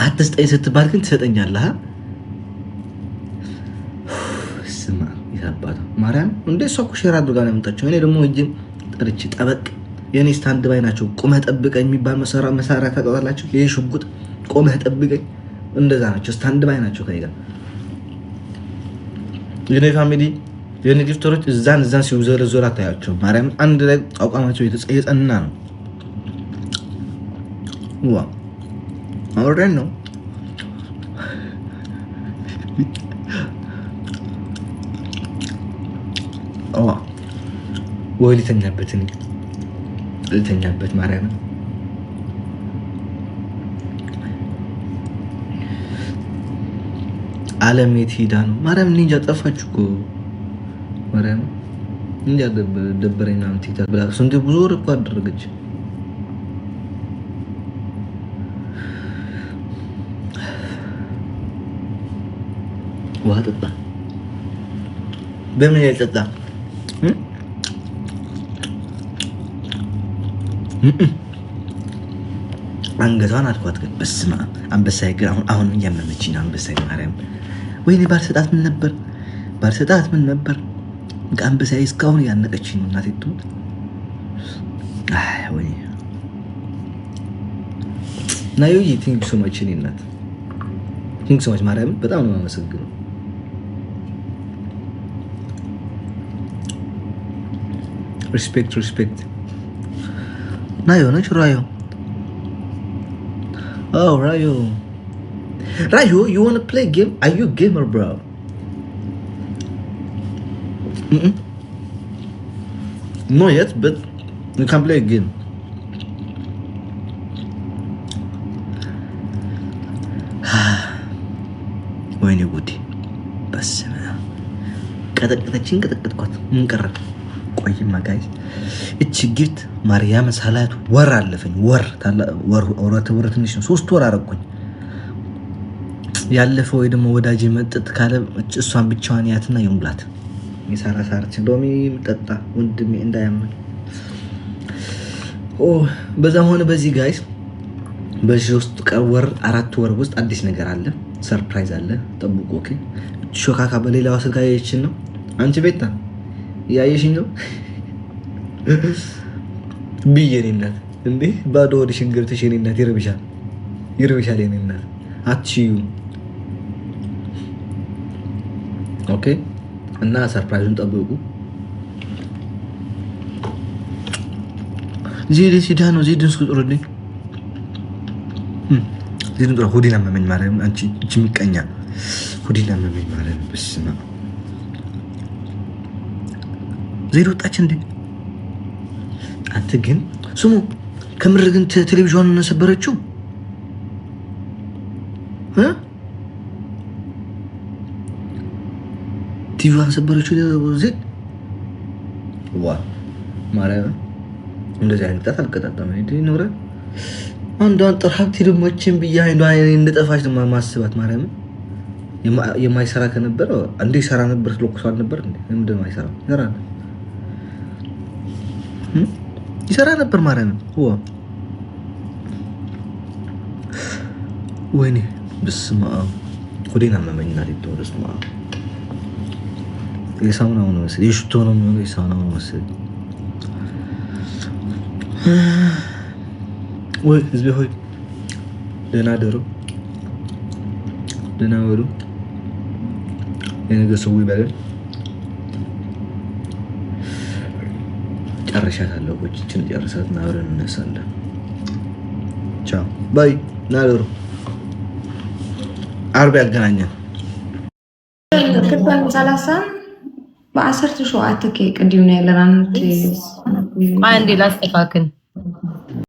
አትስጠኝ ስትባል ግን ትሰጠኛለህ። ስማ ይታባታ ማርያም እንደ እሷ እኮ ሼር አድርጋ ነው የምጣቸው። እኔ ደግሞ እጅ ጠርቼ ጠበቅ የኔ ስታንድ ባይ ናቸው። ቁመህ ጠብቀኝ የሚባል መሳሪያ ታውቃላችሁ? ይሄ ሽጉጥ ቁመህ ጠብቀኝ እንደዛ ናቸው። ስታንድ ባይ ናቸው። ከኔ ጋር የኔ ፋሚሊ የኔ ጊፍተሮች እዛን ሲዘረዘሩ አታያቸው። ማርያም አንድ ላይ አቋማቸው የጸና ነው። ዋ አውረን ነው ወይ ልተኛበት ማርያም ዓለም የት ሄዳ ነው? ማርያም እንጃ ጠፋችሁ እኮ ማርያም እንጃ ደበረኝ ምናምን ቲክታክ ብላ ስንት ብዙ ወር እኮ አደረገች። ውሃ ጠጣ። በምን ያልጠጣ አንገቷን አልኳት። ግን በስመ አብ አንበሳዬ ግን አሁን እያመመችኝ ነው። አንበሳዬ ማርያም ወይኔ ባልሰጣት ምን ነበር አንበሳዬ እስካሁን እያነቀችኝ ነው። እናቴ ትሙት ወይ ናዩ ቲንክ ሶ ማች እኔ እናት ቲንክ ሶ ማች ማርያም በጣም ነው የማመሰግነው። ሪስፔክት ናዮ ነች ራዮ Oh, Rayo, you wanna play game? Are you a gamer, bro? Not yet, but you can play a game. ወይኔ ጉዲ በስመ አብ ቀጠቀጥኳት። ምን ቀረ? ቆይማ ጋይስ እቺ ጊፍት ማርያም ሳላት ወር አለፈኝ። ወር ትንሽ ነው። 3 ወር አረኩኝ። ያለፈው ወይ ደግሞ ወዳጅ መጥጥ ካለ እሷን ብቻዋን ያትና ይሙላት ሚሳራ ሳርች ዶሚ ጠጣ ወንድሜ እንዳያመን በዛም ሆነ በዚህ ጋይስ በ3 ወር 4 ወር ውስጥ አዲስ ነገር አለ። ሰርፕራይዝ አለ። ጠብቁ። ኦኬ ሾካካ በሌላው ስልክ ያየችን ነው። አንቺ ቤታ ያየሽኝ ነው ብዬኔ እናት እንዴ ባዶ ወዲሽን ገብተሽ የኔ እናት ይርብሻል የኔ እናት አትችዩ። ኦኬ እና ሰርፕራይዙን ጠብቁ። ዜድ ሲዳ ነው። ዜድን ስቁጥሩልኝ። ዜድን ጥራ። ሁዲና መመኝ ማርያም አንቺ እቺ ሚቀኛ ሁዲና መመኝ ማርያም በስመ አብ ዜድ ወጣች እንዴ? አንተ ግን ስሙ ከምር ግን ቴሌቪዥኑን ሰበረችው ቲቪዋን ሰበረችው ዜድ። ዋ ማርያም እንደዚህ አይነት ጣት አልቀጣጣም ኖረ። አንዷን ጥርሀብት ደሞችን ብያ እንደጠፋች ነው ማስባት። ማርያም የማይሰራ ከነበረ እንዴ ይሰራ ነበር። ለኩሷል ነበር እንዴ ምንድነው አይሰራ ይሰራ ነበር ማርያም። ወይኔ በስመ አብ ወዴና መመኝና ሊተው በስመ አብ የሳሙናው ነው መሰለኝ የሽቶ ነው የሚሆነው። የሳሙናው ነው መሰለኝ። ወይ ህዝቤ ሆይ ደህና ደሩ፣ ደህና ወሩ። የነገ ሰው ይበለን። ጨርሻታለሁ። እቺን ጨርሳትና አብረን እንነሳለን። ቻው ባይ። ናደሩ ዓርብ ያገናኛል። ክበን 30 በ17 ቅድም ነው ያለናን አንዴ ላስተካክል